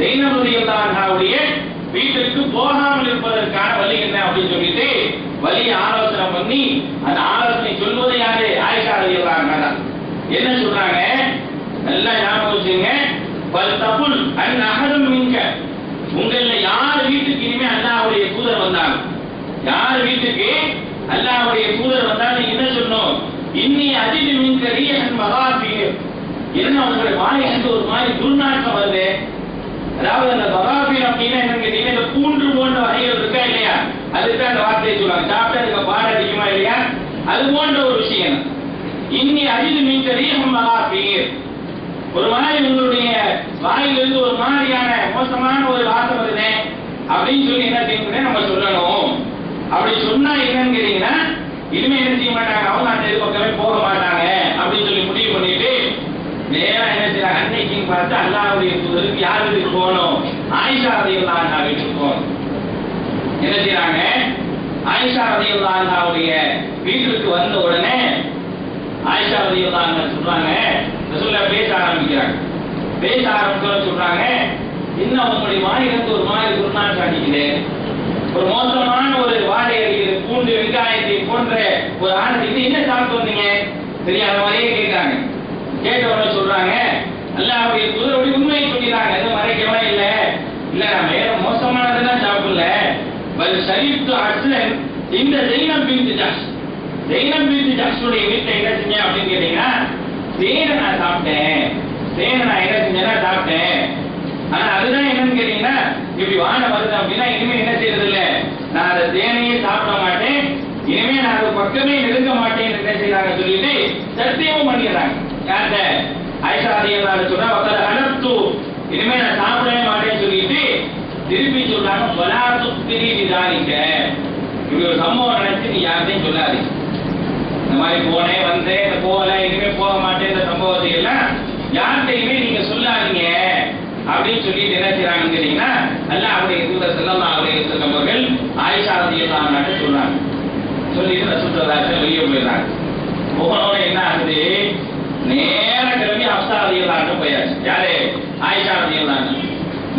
Zainab ரலியல்லாஹு அன்ஹாவுடைய வீட்டுக்கு போகாமல் இருப்பதற்கான வழி என்ன அப்படின்னு சொல்லிட்டு வழி ஆலோசனை பண்ணி அந்த ஆலோசனை சொல்வது யாரு? ஆயிஷா ரலியல்லாஹு அன்ஹா. என்ன சொல்றாங்க? நல்லா ஞாபகம் வச்சுங்க. பல் தபுல் அன் அஹதும் மின்க, உங்கள யார் வீட்டுக்கு இனிமே அல்லாஹ்வுடைய தூதர் வந்தாங்க, யார் வீட்டுக்கு அல்லாஹ்வுடைய தூதர் வந்தாலும் என்ன சொன்னோம்? இன்னி அஜிது மின்க ரீஹன் மகாஃபிர், என்ன உங்களுடைய வாயிலிருந்து ஒரு மாதிரி துர்நாற்றம் வருது. அதாவது அந்த மகாஃபிர் அப்படின்னா என்னன்னு கேட்டீங்கன்னா இந்த பூண்டு போன்ற வகைகள் இருக்கா இல்லையா, அதுக்கு அந்த வார்த்தையை சொல்லுவாங்க. சாப்பிட்டா அதுக்கு பாட அடிக்குமா இல்லையா, அது போன்ற ஒரு விஷயம். இன்னி அஜிது மின்க ரீஹன் மகாஃபிர், ஒரு மாதிரி உங்களுடைய வாயிலிருந்து ஒரு மாதிரியான மோசமான ஒரு வாசம் வருது அப்படின்னு சொல்லி என்ன செய்யணும் நம்ம சொல்லணும். அப்படி சொன்னா என்னன்னு கேட்டீங்கன்னா இனிமே என்ன செய்ய மாட்டாங்க, அவங்க அந்த இது பக்கமே போக மாட்டாங்க அப்படின்னு சொல்லி முடிவு பண்ணிட்டு நேரா என்ன செய்யறாங்க, அன்னைக்குன்னு பார்த்து அல்லாஹ்வுடைய தூதருக்கு யார் வீட்டுக்கு போகணும்? ஆயிஷா ரலியல்லாஹு அன்ஹா வீட்டுக்கு போகணும். என்ன செய்யறாங்க, ஆயிஷா ரலியல்லாஹு அன்ஹாவுடைய வீட்டுக்கு வந்த உடனே ஆயிஷா ரலியல்லாஹு அன்ஹா சொல்றாங்க, ரசூலுல்லாஹ் பேச ஆரம்பிக்கிறாங்க. பேச ஆரம்பிச்சோன்னு சொல்றாங்க, இன்னும் உங்களுடைய வாயிலிருந்து ஒரு மாதிரி துர்நாற்றம் அடிக்குது, ஒரு மோசமான ஒரு வாடை அடிக்குது, பூண்டு வெங்காயத்தை போன்ற ஒரு ஆனது, இது என்ன சாப்பிட்டு வந்தீங்க? தெரியாத மாதிரியே கேட்கிறாங்க. கேட்ட உடனே சொல்றாங்க, அல்லாஹ்வுடைய தூதர் உண்மையை சொல்லிடுறாங்க, எதுவும் மறைக்கலாம் இல்ல, இல்ல நான் வேற மோசமானதெல்லாம் சாப்பிடல, பல் ஷரீப்து அஸ்லன் இந்த ஸைனப் பின்த் ஜஹ்ஷ், ஸைனப் பின்த் ஜஹ்ஷுடைய வீட்டை என்ன செஞ்சேன் அப்படின்னு கேட்டீங்கன்னா தேனை நான் சாப்பிட்டேன், தேனை நான் என்ன செஞ்சேன்னா சாப்பிட்டேன். ஆனா அதுதான் என்னன்னு கேட்டீங்கன்னா இப்படி வாழ வருது அப்படின்னா இனிமே என்ன செய்யறது இல்ல, நான் அந்த தேனையே சாப்பிட மாட்டேன், இனிமே நான் அது பக்கமே நெருங்க மாட்டேன் என்ன செய்யறாங்க சொல்லிட்டு சத்தியமும் பண்ணிடுறாங்க. யார்கிட்ட? ஆயிஷா ரலியல்லாஹு அன்ஹா சொல்றா, வகத அலப்து, இனிமே நான் சாப்பிடவே மாட்டேன்னு சொல்லிட்டு திருப்பி சொல்றாங்க, வலா துக்திரி பிதாலிக, இப்படி ஒரு சம்பவம் நினைச்சு நீ யார்கிட்டையும் சொல்லாது, இந்த மாதிரி போனேன் வந்தேன் போகல இனிமே போக மாட்டேன் இந்த சம்பவத்தை எல்லாம் யார்கிட்டையுமே நீங்க சொல்லாதீங்க அப்படின்னு சொல்லிட்டு என்ன செய்யறாங்கன்னு கேட்டீங்கன்னா அல்லாஹ்வுடைய தூதர் ஸல்லல்லாஹு அலைஹி வஸல்லம் அவர்கள் ஆயிஷா ரலியல்லாஹு அன்ஹா சொல்றாங்க. சொல்லிட்டு ரசூலுல்லாஹ் வெளியே போயிடுறாங்க. போனோட என்ன ஆகுது, நேர கிளம்பி ஹப்ஸா ரலியல்லாஹு அன்ஹா போயாச்சு. யாரு? ஆயிஷா ரலியல்லாஹு அன்ஹா.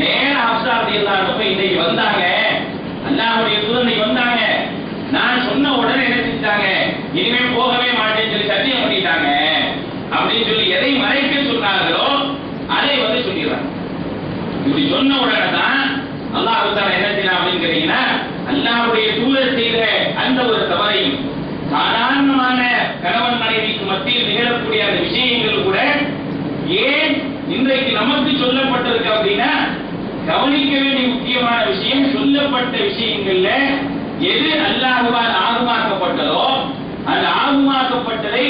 நேர ஹப்ஸா ரலியல்லாஹு அன்ஹா போய் இன்னைக்கு வந்தாங்க, அல்லாஹ்வுடைய தூதர் இன்னைக்கு வந்தாங்க, நான் சொன்ன உடனே என்ன செஞ்சாங்க, இனிமே போகவே மாட்டேன்னு சொல்லி சத்தியம் பண்ணிட்டாங்க அப்படின்னு சொல்லி எதை மறைக்க சொன்னார்களோ அதை வந்து சொல்லிடுறாங்க. இப்படி சொன்ன உடனே தான் அல்லாஹ் தஆலா என்ன செய்யலாம் அப்படின்னு கேட்டீங்கன்னா அல்லாஹ்வுடைய தூதர் செய்த அந்த ஒரு தவறையும் சாதாரணமான கணவன் மனைவிக்கு மத்தியில் நிகழக்கூடிய அந்த விஷயங்கள் கூட ஏன் இன்றைக்கு நமக்கு சொல்லப்பட்டிருக்கு அப்படின்னா கவனிக்க வேண்டிய முக்கியமான விஷயம், சொல்லப்பட்ட விஷயங்கள்ல எது அல்லாஹ்வால் ஆகுமாக்கப்பட்டதோ அந்த ஆகுமாக்கப்பட்டதை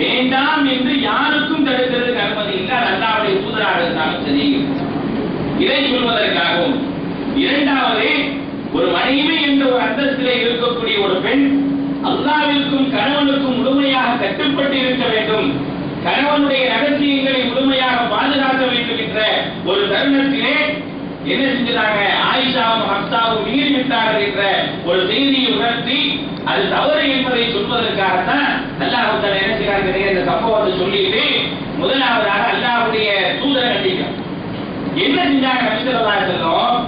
வேண்டாம் என்று யாருக்கும் தடுக்கிறதுக்கு அனுமதி இல்லை. அல்லாஹ்வுடைய தூதராக இருந்தாலும் சரி. இதை சொல்வதற்காகவும் இரண்டாவது, ஒரு மனைவி என்ற ஒரு அந்தஸ்திலே இருக்கக்கூடிய ஒரு பெண் அல்லாஹ்விற்கும் கணவனுக்கும் முழுமையாக கட்டுப்பட்டு இருக்க வேண்டும், கணவனுடைய ரகசியங்களை முழுமையாக பாதுகாக்க வேண்டும் என்ற ஒரு தருணத்திலே என்ன செஞ்சாங்க, ஆயிஷாவும் ஹப்ஸாவும் மீறி விட்டார்கள் என்ற ஒரு செய்தியை உணர்த்தி அது தவறு என்பதை சொல்வதற்காகத்தான் அல்லாஹ் தஆலா என்ன செய்றாங்க, இந்த சம்பவத்தை சொல்லிட்டு முதலாவதாக அல்லாஹ்வுடைய தூதரை கண்டிக்கிறார். என்ன செஞ்சாங்க நபி ஸல்லல்லாஹு அலைஹி வஸல்லம்,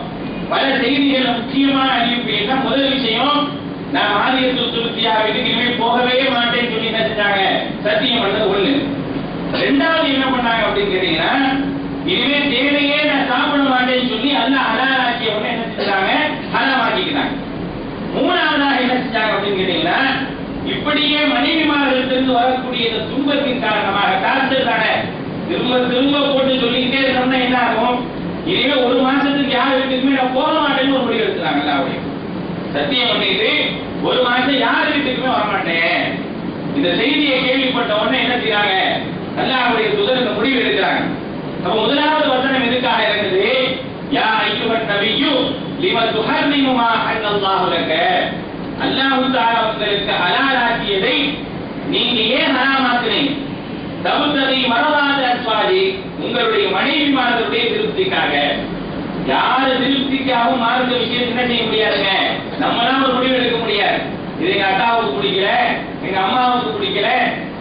பல செய்திகள் முக்கியமான அறிவிப்பு என்ன, முதல் விஷயம் நான் ஆதியத்துல் துல்கியா வீட்டுக்கு இனிமேல் போகவே மாட்டேன்னு சொல்லி என்ன செஞ்சாங்க, சத்தியம் பண்ணது ஒண்ணு. ரெண்டாவது என்ன பண்ணாங்க அப்படின்னு கேட்டீங்கன்னா இனிமே தேவையே நான் சாப்பிட மாட்டேன்னு சொல்லி அல்லாஹ் ஹலால் ஆக்கிய உடனே என்ன செஞ்சாங்க, ஹராம் ஆக்கிக்கிறாங்க. மூணாவதாக என்ன செஞ்சாங்க அப்படின்னு கேட்டீங்கன்னா இப்படியே மனைவிமார்களிடத்திலிருந்து வரக்கூடிய இந்த துன்பத்தின் காரணமாக டார்ச்சர் தானே திரும்ப திரும்ப போட்டு சொல்லிக்கிட்டே இருந்தோம்னா என்ன ஆகும், இனிமே ஒரு மாசத்துக்கு யார் வீட்டுக்குமே நான் போக மாட்டேன்னு ஒரு முடிவு எடுத்துறாங்க. அல்லாஹ்வுடைய சத்தியம் பண்ணிட்டு ஒரு மாசம் யார் வீட்டுக்குமே வரமாட்டேன். இந்த செய்தியை கேள்விப்பட்ட உடனே என்ன செய்யறாங்க, அல்லாஹ்வுடைய தூதர் இந்த முடிவு எடுக்கிறாங்க. அப்ப முதலாவது வசனம் எதுக்காக இருக்குது, யா அய்யுஹன் நபியு லிம துஹர்ரிமு மா அன்னல்லாஹு லக, அல்லாஹ் தஆலா உங்களுக்கு ஹலாலாக்கியதை நீங்க ஏன் ஹராமாக்குறீங்க, தபுதரி மரவாத அஸ்வாஜி, உங்களுடைய மனைவிமார்களுடைய திருப்திக்காக. யாரு திருப்திக்காகவும் மார்க்க விஷயத்தை என்ன செய்ய முடியாதுங்க, நம்மளாம் ஒரு முடிவு எடுக்க முடியாது. இது எங்க அக்காவுக்கு பிடிக்கல, எங்க அம்மாவுக்கு பிடிக்கல,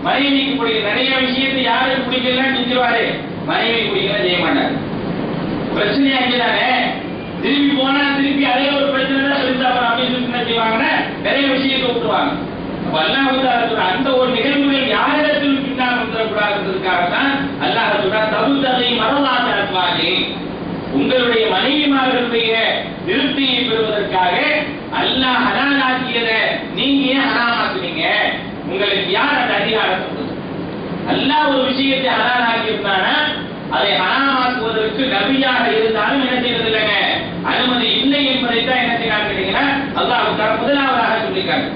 மனைவிக்கு பிடிக்கல, நிறைய விஷயத்தை யாருக்கு பிடிக்கலன்னு செஞ்சிருவாரு, மனைவி பிடிக்கல செய்ய மாட்டாரு. பிரச்சனை அங்கேதானே. திரும்பி போனா திருப்பி அதே ஒரு பிரச்சனை தான் பெருசா அப்படின்னு சொல்லி என்ன செய்வாங்கன்னா நிறைய விஷயத்தை விட்டுருவாங்க. அல்லாஹ் அந்த ஒரு நிகழ்வுகள் யாரிடத்தில் பின்னால் வந்துடக்கூடாதுன்றதுக்காக தான் அல்லாஹ் சொல்றான் தகுதகை மரலாதாத்வானே, உங்களுடைய மனைவிமார்களுடைய திருப்தியை பெறுவதற்காக அல்லாஹ் ஹலாலாக்கியதை நீங்க ஏன் ஹராமாக்குறீங்க? உங்களுக்கு யார் அந்த அதிகாரம் கொடுத்தது? அல்லாஹ் ஒரு விஷயத்தை ஹலாலாக்கி இருந்தானா அதை ஹராமாக்குவதற்கு நபியாக இருந்தாலும் என்ன செய்யறது இல்லைங்க, அனுமதி இல்லை என்பதைத்தான் என்ன செய்யறாங்க கேட்டீங்கன்னா அல்லாஹ் முதலாவதாக சொல்லியிருக்காங்க.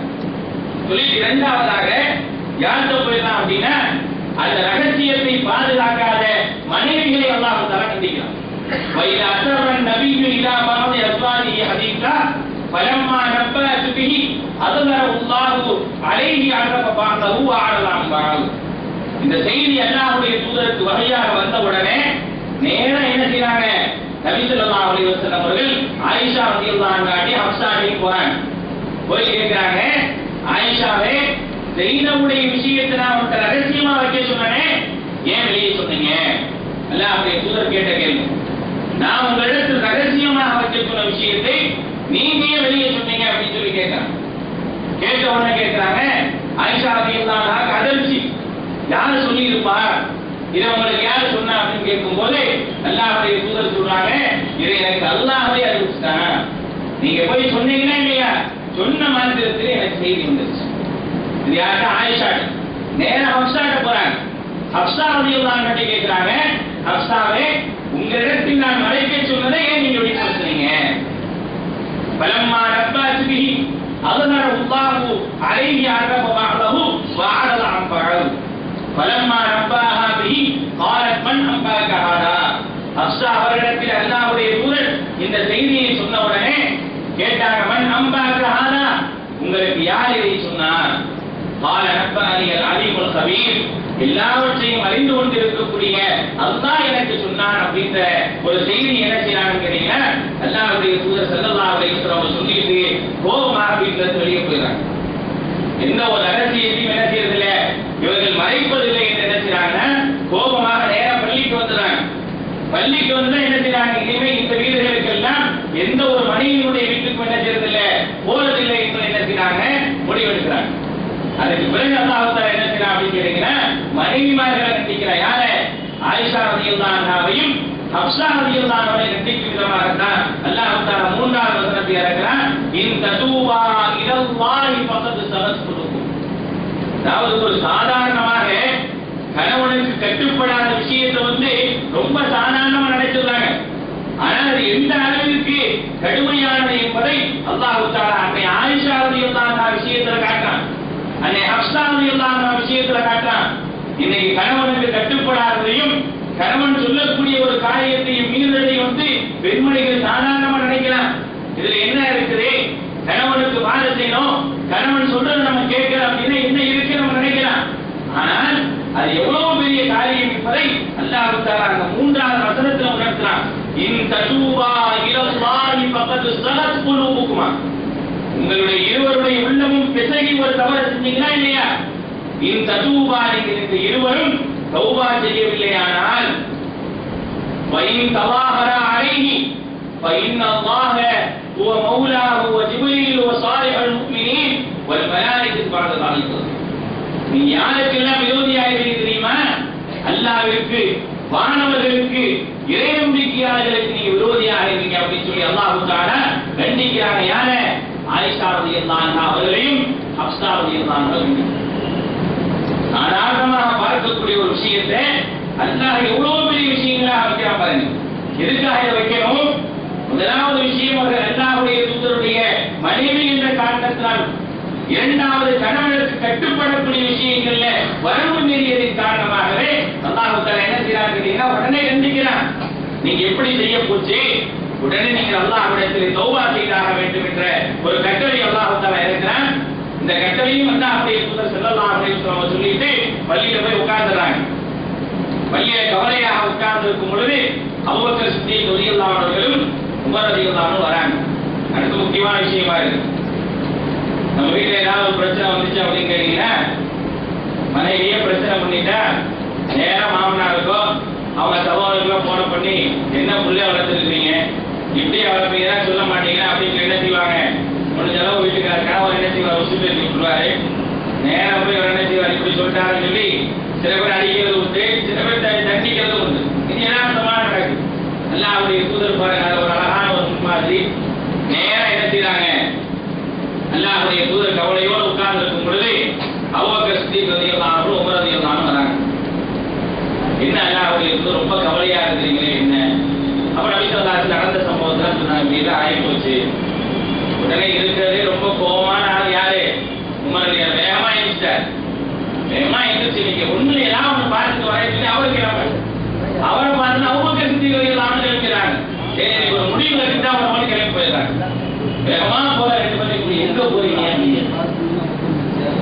சொல்லிட்டு இரண்டாவதாக யார்கிட்ட போயிடலாம் அப்படின்னா அந்த ரகசியத்தை பாதுகாக்காத மனைவிகளை அல்லாஹ் தர கண்டிக்கிறான். وَإِذَا أَسَرَّ النَّبِيُّ إِلَى بَعْضِ أَزْوَاجِهِ حَدِيثًا فَلَمَّا نَبَّأَتْ بِهِ أَظْهَرَهُ اللَّهُ عَلَيْهِ عَرَّفَ بَعْضَهُ وَأَعْرَضَ عَن بَعْضٍ. இந்த செய்தி அல்லாஹ்வுடைய தூதருக்கு வகையாக வந்த உடனே நேரா என்ன செய்றாங்க, நபி ஸல்லல்லாஹு அலைஹி வஸல்லம் அவர்கள் ஆயிஷா ரலியல்லாஹு அன்ஹா ஹப்ஸாவின் போறாங்க. போய் கேக்குறாங்க, ஆயிஷாவே ஜெயினபுடைய விஷயத்தை நான் உங்க ரகசியமா வைக்க சொன்னேனே, ஏன் வெளியே சொன்னீங்க? அல்லாஹ்வுடைய தூதர் கேட்ட கேள்வி. நான் உங்களிடத்தில் ரகசியமாக வைக்க சொன்ன விஷயத்தை நீங்க ஏன் வெளியே சொன்னீங்க அப்படின்னு சொல்லி கேட்கிறாங்க. கேட்ட உடனே கேட்கிறாங்க, ஆயிஷா ரலியல்லாஹு அன்ஹா கதர்ச்சி, யாரு சொல்லி இருப்பா, இதை உங்களுக்கு யாரு சொன்னா அப்படின்னு கேட்கும் போது அல்லாஹ்வுடைய தூதர் சொல்றாங்க, இதை எனக்கு அல்லாஹ்வே அறிவிச்சுட்டான். நீங்க போய் சொன்னீங்கன்னா இல்லையா, சொன்ன மாத்திரத்தில் எனக்கு செய்தி வந்துருச்சு. இது யார்கிட்ட? ஆயிஷா. நேரா ஹப்ஸாட்ட போறாங்க. ஹப்ஸா ரலியல்லாஹு அன்ஹா கேக்குறாங்க, ஹப்ஸாவே உங்களிடத்தில் நான் மறைக்க சொன்னதை ஏன் நீங்க வெளிப்படுத்துறீங்க? பலம்மா நப்பஅத் பிஹி அظهره الله عليه عرف بعضه وأعرض عن بعض فلما نبأها به قالت من أنبأك هذا. ஹப்ஸா அவரிடத்தில் அல்லாஹ்வுடைய தூதர் இந்த செய்தியை சொன்ன உடனே கேட்டாங்க, மன் அன்பஅக ஹாதா, உங்களுக்கு யார் இதை சொன்னார்? قال نبأني العليم الخبير, எல்லாவற்றையும் அறிந்து கொண்டிருக்கக்கூடிய அல்லாஹ் எனக்கு சொன்னான் அப்படின்ற ஒரு செய்தி என்ன செய்யறாங்கன்னு கேட்டீங்கன்னா அல்லாஹ்வுடைய தூதர் ஸல்லல்லாஹு அலைஹி வஸல்லம் சொல்லிட்டு கோபமாக வீட்டிலிருந்து வெளியே போயிடுறாங்க. எந்த ஒரு ரகசியத்தையும் என்ன செய்யறதில்ல, இவர்கள் மறைப்பதில்லை என்று என்ன செய்யறாங்கன்னா கோபமாக நேரம் பள்ளிக்கு வந்துடுறாங்க. பள்ளிக்கு வந்து என்ன செய்யறாங்க, இனிமே இந்த வீடுகளுக்கெல்லாம் எந்த ஒரு மனைவியினுடைய வீட்டுக்கும் என்ன செய்யறதில்ல, போறதில்லை என்று என்ன செய்யறாங்க, முடிவெடுக்கிறாங்க. அதுக்கு பிறகு அல்லாஹ் தஆலா என்ன செய்யறான் அப்படின்னு கேட்டீங்கன்னா மனைவிமார்களை கண்டிக்கிறார். யாரை? ஆயிஷா ரலியல்லாஹு அன்ஹாவையும் ஹப்ஸா ரலியல்லாஹு அன்ஹாவை கண்டிக்கும் விதமாகத்தான் அல்லாஹ் தஆலா மூன்றாவது வசனத்தை இறக்குறான், இன் ததூபா இலல்லாஹி ஃபகத் ஸலத் குலூபுக்கும். அதாவது ஒரு சாதாரணமாக கணவனுக்கு கட்டுப்படாத விஷயத்தை வந்து ரொம்ப சாதாரணமா நினைச்சிடுறாங்க. ஆனால் அது எந்த அளவிற்கு கடுமையானது என்பதை அல்லாஹ் தஆலா அன்னை ஆயிஷா ரலியல்லாஹு அன்ஹா விஷயத்துல காட்டுறான், அன்னை ஹப்ஸா ரலியல்லாஹு அன்ஹா விஷயத்துல காட்டுறான். இன்னைக்கு கணவனுக்கு கட்டுப்படாததையும் கணவன் சொல்லக்கூடிய ஒரு காரியத்தையும் மீறதை வந்து பெண்மணிகள் சாதாரணமா நினைக்கலாம். இதுல என்ன இருக்குது, கணவனுக்கு வாழ செய்யணும், கணவன் சொல்றது நம்ம கேட்கலாம் அப்படின்னா என்ன இருக்கு நம்ம நினைக்கலாம். ஆனால் அது எவ்வளவு பெரிய காரியம் என்பதை அல்லாஹ் தஆலா அந்த மூன்றாவது வசனத்துல உணர்த்துறான். இன் ததூபா இலல்லாஹி ஃபகத் ஸலத் குலூபுக்குமா, உங்களுடைய இருவருடைய உள்ளமும் பிசகி ஒரு தவறு செஞ்சீங்களா இல்லையா, இன் ததூபா, இந்த இருவரும் தௌபா செய்யவில்லையானால் வயின் தவாஹரா அலைஹி فإن الله هو مولاه وجبريل وصالح المؤمنين والملائكة بعد ذلك. நீ யாருக்கெல்லாம் விரோதியாக இருக்கிறீங்க தெரியுமா? அல்லாஹ்விற்கு, வானவர்களுக்கு, இறை நம்பிக்கையாளர்களுக்கு நீ விரோதியாக இருக்கீங்க அப்படின்னு சொல்லி அல்லாஹ் தஆலா கண்டிக்கிறாங்க. யார? ஆயிஷா ரலியல்லாஹு அன்ஹா அவர்களையும் ஹப்ஸா ரலியல்லாஹு அன்ஹா. சாதாரணமாக பார்க்கக்கூடிய ஒரு விஷயத்தை அல்லாஹ் எவ்வளவு பெரிய விஷயங்களா வைக்கிறான் பாருங்க. எதுக்காக இதை வைக்கணும்? முதலாவது விஷயம் அவர் அல்லாஹ்வுடைய தூதருடைய மனைவி என்ற காரணத்தினால், இரண்டாவது கணவனுக்கு கட்டுப்படக்கூடிய விஷயங்கள்ல வரம்பு மீறியதின் காரணமாகவே அல்லாஹ் தஆலா என்ன செய்யறாங்க கேட்டீங்கன்னா உடனே கண்டிக்கிறான். நீங்க எப்படி செய்ய போச்சு, உடனே நீங்கள் அல்லாஹ்விடத்தில் தௌபா செய்தாக வேண்டும் என்ற ஒரு கட்டளை அல்லாஹ் தஆலா இறக்குறான். இந்த கட்டளையும் அல்லாஹ்வுடைய தூதர் ஸல்லல்லாஹு அலைஹி வஸல்லம் சொல்லிட்டு பள்ளியில போய் உட்கார்ந்துறாங்க. பள்ளியில கவலையாக உட்கார்ந்து இருக்கும் பொழுது அபூபக்கர் சித்தீக் ரலியல்லாஹு அன்ஹு அவர்களும் உமர் ரலியல்லாஹு அன்ஹு வராங்க. அடுத்த முக்கியமான விஷயமா இருக்கு, நம்ம வீட்டுல ஏதாவது ஒரு பிரச்சனை வந்துச்சு அப்படின்னு கேட்டீங்கன்னா மனைவியே பிரச்சனை பண்ணிட்டா நேரம் மாமனாருக்கோ அவங்க சகோதரர்கள் போன பண்ணி என்ன புள்ளைய வளர்த்துருக்கீங்க, இப்படி வளர்ப்பீங்கன்னா சொல்ல மாட்டீங்க அப்படின்னு என்ன செய்வாங்க, முடிஞ்ச அளவு வீட்டுக்காரங்க அவர் என்ன செய்வார், உசுப்பு எடுத்து விட்டுருவாரு. நேரம் போய் அவர் என்ன செய்வார், இப்படி சொல்லிட்டாருன்னு சொல்லி சில பேர் அடிக்கிறது உண்டு, சில பேர் தண்டிக்கிறது உண்டு. இது யதார்த்தமா நடக்குது. எல்லாம் அப்படி தூதர் பாருங்க, அது ஒரு அழகான ஒரு முன்மாதிரி. நேரம் என்ன செய்யறாங்க, அல்லாஹ்வுடைய தூதர் கவலையோடு உட்கார்ந்து இருக்கும் பொழுது அபூபக்கர் சித்தீக் ரலியல்லாஹு அன்ஹு உமர் ரலியல்லாஹு அன்ஹு வராங்க. என்ன அல்லாஹ்வுடைய தூதர் ரொம்ப கவலையா இருக்கிறீங்களே என்ன? அப்புறம் நபி ஸல்லல்லாஹு அலைஹி நடந்த சம்பவத்தை சொன்னாங்க. இப்படிதான் ஆகி போச்சு. உடனே இருக்கிறதே ரொம்ப கோபமான ஆள் யாரு, உமர் ரலியல்லாஹு. வேகமா எழுந்துட்டார். வேகமா எழுந்துச்சு, நீங்க ஒண்ணு எல்லாம் ஒண்ணு பார்த்துட்டு வரேன்னு சொல்லி அவருக்கு அவரை பார்த்து அபூபக்கர் சித்தீக் ரலியல்லாஹு அன்ஹு கிளம்பிக்கிறாங்க. சரி ஒரு முடிவு எடுத்துட்டு அவர் மட்டும் கிளம்பி போயிடுறாங்க. வேகமா போற ரெண்டு பேரும் எங்க போறீங்க,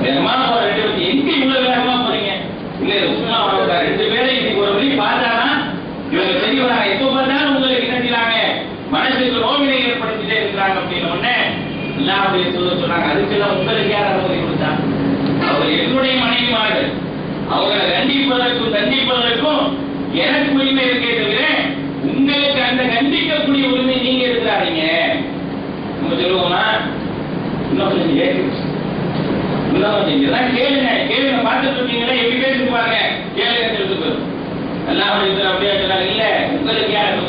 வேகமா போற ரெண்டு பேரும் எங்க இவ்வளவு வேகமா போறீங்க? இல்ல சும்மா அவங்க ரெண்டு பேரும் இன்னைக்கு ஒரு வழி பார்த்தாதான் இவங்க தெரியவராங்க. எப்ப பார்த்தாலும் உங்களுக்கு என்ன செய்யறாங்க, மனசுக்கு நோவினை ஏற்படுத்திட்டே இருக்கிறாங்க அப்படின்னு உடனே அல்லாஹ்வுடைய தூதர் சொன்னாங்க, அதுக்கெல்லாம் உங்களுக்கு யார் அனுமதி கொடுத்தா? அவர் என்னுடைய மனைவிமார்கள், அவங்களை கண்டிப்பதற்கும் எனக்கு உரிமை இருக்கே தவிர உங்களுக்கு அந்த கண்டிக்கக்கூடிய உரிமை நீங்க இருக்கிறாங்க. நம்ம சொல்லுவோமா, இன்னும் கொஞ்சம் கேளுங்க பார்த்துட்டு இருக்கீங்களா, எப்படி பேசி பாருங்க, கேளுங்க சொல்லிட்டு போயிடும். அல்லாஹ்வுடைய அப்படியே சொன்னாங்க, இல்ல உங்களுக்கு யார்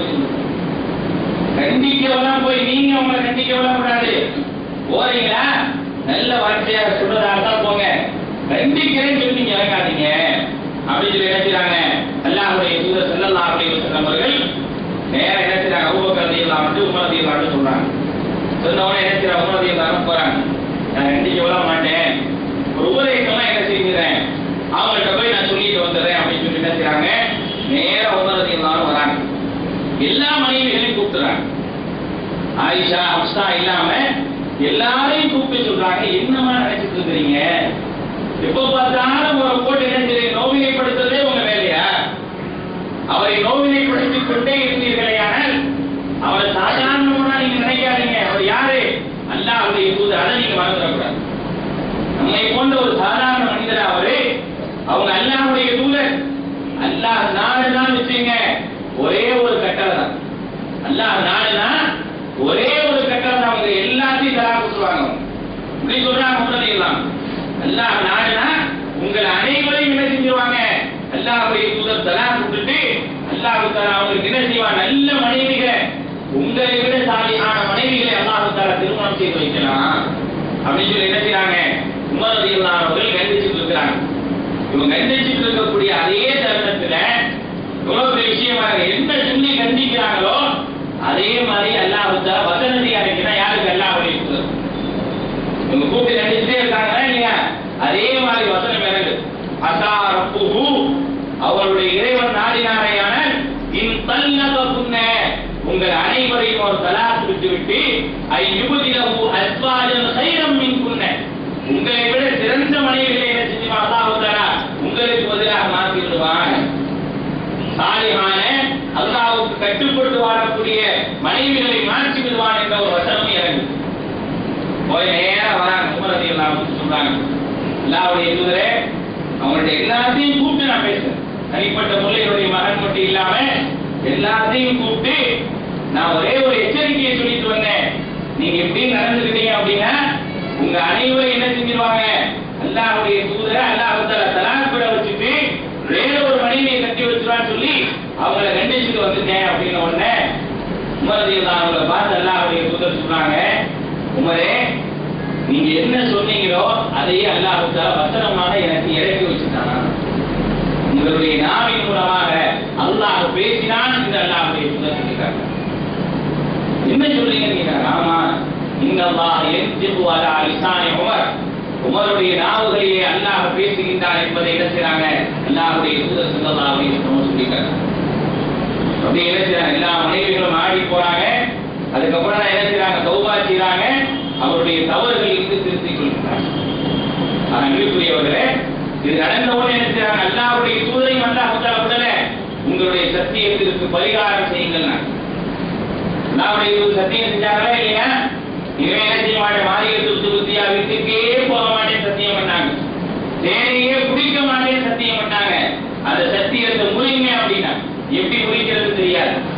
கண்டிக்கலாம் போய் நீங்க உங்களை கண்டிக்கலாம் கூடாது. போறீங்களா நல்ல வார்த்தையாக சொல்றதாக தான் போங்க, கண்டிக்கிறேன்னு சொல்லி நீங்க இறங்காதீங்க அப்படின்னு சொல்லி நினைச்சாங்க. அல்லாஹ்வுடைய தூதர் ஸல்லல்லாஹு அலைஹி வஸல்லம் அவர்கள் நேரா என்ன செய்றாங்க, அபூபக்கர் ரலியல்லாஹு அன்ஹு உமர் ரலியல்லாஹு அன்ஹு சொல்றாங்க. சொன்னவனே என்ன செய்றாங்க, உமர் ரலியல்லாஹு அன்ஹு போறாங்க. நான் கண்டிக்கலாம் மாட்டேன், ஒரு உபதேசமா என்ன செய்கிறேன், அவங்கள்ட்ட போய் நான் சொல்லிட்டு வந்துடுறேன் அப்படின்னு சொல்லி என்ன செய்றாங்க, நேரா உமர் ரலியல்லாஹு அன்ஹு வராங்க. எல்லா மனைவிகளையும் கூப்பிடுறாங்க. ஆயிஷா ஹப்ஸா இல்லாம எல்லாரையும் கூப்பிட்டு சொல்றாங்க, என்னமா நினைச்சிட்டு இருக்கிறீங்க, எப்ப பார்த்தாலும் ஒரு போட்டு என்ன செய்றீங்க, நோவினைப்படுத்துறதே உங்க வேலையா? அவரை நோவினைப்படுத்திக் கொண்டே இருந்தீர்களேயானால் அவரை சாதாரணமா நீங்க நினைக்காதீங்க. அவர் யாரு, அல்லாஹ்வுடைய தூதர். அதை நீங்க மறந்துடக்கூடாது. நம்மை போன்ற ஒரு சாதாரண மனிதர் அவரு, அவங்க அல்லாஹ்வுடைய தூதர். அல்லாஹ் நாடுதான் வச்சுங்க, ஒரே ஒரு கட்டளை தான். அல்லாஹ் நாடுனா ஒரே ஒரு கட்டளை தான், அவங்க எல்லாத்தையும் தலா கொடுத்துருவாங்க. இப்படி சொல்றாங்க முன்னாடி எல்லாம். அல்லாஹ் நாடுனா உங்கள் அனைவரையும் என்ன செஞ்சிருவாங்க, அல்லாஹ்வுடைய தூதர் தலா கொடுத்துட்டு அல்லாஹ் தஆலா அவங்களுக்கு என்ன செய்வான், நல்ல மனைவிகளை, உங்களை விட சாலிஹான மனைவிகளை அல்லாஹ் தஆலா திருமணம் செய்து வைக்கலாம் அப்படின்னு சொல்லி என்ன செய்றாங்க, உமர் ரலியல்லாஹு அன்ஹு அவர்கள் கண்டிச்சிட்டு இருக்கிறாங்க. இவங்க கண்டிச்சிட்டு இருக்கக்கூடிய அதே தருணத்துல எவ்வளவு பெரிய விஷயமா என்ன சொல்லி கண்டிக்கிறாங்களோ அதே மாதிரி அல்லாஹ் தஆலா வசனத்தை அழைக்கிறா. யாருக்கு, அல்லாஹ்வுடைய தூதர். இவங்க கூப்பிட்டு கண்டிச்சுட்டே இருக்காங்களா இல்லையா, அதே மாதிரி வசனம் இறங்கு. அஸா ரப்புஹு, அவருடைய இறைவன் நாடினாரையானால் இன் தல்லககுன்ன, உங்கள் அனைவரையும் ஒரு தலாக் விட்டுவிட்டு ஐயுபதிலஹு அஸ்வாஜன் கைரம் மின்குன்ன, உங்களை விட சிறந்த மனைவிகளை என்ன செஞ்சுமா அல்லாஹ் தஆலா உங்களுக்கு பதிலாக மாற்றி விடுவான். சாலிஹான அல்லாஹ்வுக்கு கட்டுப்பட்டு வாழக்கூடிய மனைவிகளை மாற்றி விடுவான் என்ற ஒரு வசனம் இறங்கு. போய் நேரா வராங்க, உமர் ரலியல்லாஹு அன்ஹு சொல்றாங்க, அல்லாஹ்வுடைய தூதரே, அவங்களுடைய எல்லாத்தையும் கூப்பிட்டு நான் பேசுறேன். தனிப்பட்ட முறையினுடைய மகன் மட்டும் இல்லாம எல்லாத்தையும் கூப்பிட்டு நான் ஒரே ஒரு எச்சரிக்கையை சொல்லிட்டு வந்தேன். நீங்க எப்படி நடந்துக்கிட்டீங்க அப்படின்னா உங்க அனைவரும் என்ன செஞ்சிருவாங்க, அல்லாஹ்வுடைய தூதரை அல்லாஹ் தஆலா தலாக் விட வச்சுட்டு வேற ஒரு மனைவியை கட்டி வச்சுருவான்னு சொல்லி அவங்களை கண்டிச்சுட்டு வந்துட்டேன் அப்படின்னு உடனே உமர் ரலியல்லாஹு அன்ஹு அவங்களை பார்த்து அல்லாஹ்வுடைய தூதர் சொல்றாங்க, உமரே நீங்க என்ன சொன்னீங்களோ அதையே அல்லாஹ் தஆலா வசனமாக எனக்கு இறக்கி வச்சுட்டான். உங்களுடைய நாவின் மூலமாக அல்லாஹ் பேசினான் என்று அல்லாஹ்வுடைய தூதர் சொல்லிட்டாங்க. என்ன சொல்றீங்க நீங்க? ஆமா, இன்னல்லாஹ் யன்திகு அலா லிசானி உமர், உமருடைய நாவுகளிலே அல்லாஹ் பேசுகின்றான் என்பதை என்ன செய்றாங்க, அல்லாஹ்வுடைய தூதர் ஸல்லல்லாஹு அலைஹி வஸல்லம் சொல்லிட்டாங்க. அப்படியே என்ன செய்றாங்க, எல்லா மனைவிகளும் ஆடி போறாங்க. அதுக்கப்புறம் என்ன செய்றாங்க, தௌபா செய்றாங்க. அவருடைய தவறுகள் இருந்து திருத்திக் கொள்கிறாங்க. அன்புக்குரியவர்களே, இது நடந்த உடனே என்ன செய்றாங்க, அல்லாஹ்வுடைய தூதரையும் அல்லாஹ் தஆலா விடல, உங்களுடைய சத்தியத்திற்கு பரிகாரம் செய்யுங்கள். அல்லாஹ்வுடைய தூதர் சத்தியம் செஞ்சாங்களா இல்லையா, இவன் என்ன செய்ய மாட்டேன், மாரியத்து சுருத்தியா வீட்டுக்கே போக மாட்டேன் சத்தியம் பண்ணாங்க, தேனையே குடிக்க மாட்டேன் சத்தியம் பண்ணாங்க. அந்த சத்தியத்தை முறைமை அப்படின்னா எப்படி முறிக்கிறது தெரியாது.